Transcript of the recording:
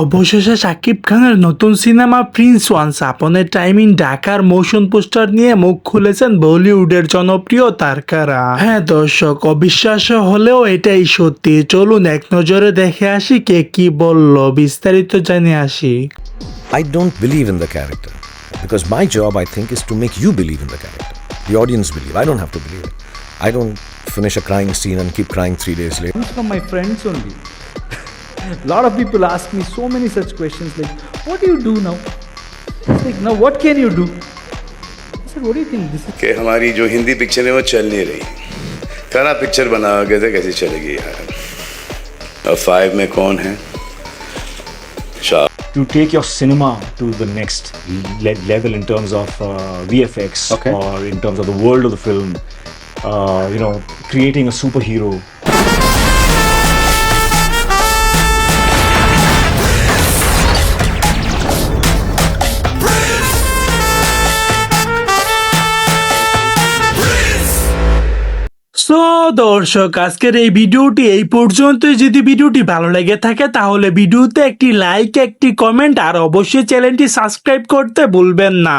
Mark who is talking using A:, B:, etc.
A: অবশেষে শাকিব খানের নতুন cinema prince once upon a time in ঢাকার মোশন পোস্টার নিয়ে মুখ খুলেছেন বলিউডের জনপ্রিয় তারকারা। হ্যাঁ দর্শক, অবিশ্বাস্য হলেও এটাই সত্যি। চলুন এক নজরে দেখে আসি কে কি বলল, বিস্তারিত জেনে আসি।
B: I don't believe in the character because my job, I think, is to make you believe in the character. The audience believe. I don't have to believe it. I don't finish a crying scene and keep crying 3 days later.
C: Comes from my friends only. A lot of people ask me so many such questions like, what do you do now? It's like, now what can you do? I said, what do you think this is?
D: कि हमारी जो Hindi picture है वो चल नहीं रही। खरा picture बनाओगे तो कैसे चलेगी यार। अब 5 में कौन है? Shah.
E: To take your cinema to the next level in terms of VFX or in terms of the world of the film, creating a superhero.
A: So দর্শক, আজকের এই ভিডিওটি এই পর্যন্তই। যদি ভিডিওটি ভালো লেগে থাকে তাহলে ভিডিওতে একটি লাইক, একটি কমেন্ট আর অবশ্যই চ্যানেলটি সাবস্ক্রাইব করতে ভুলবেন না।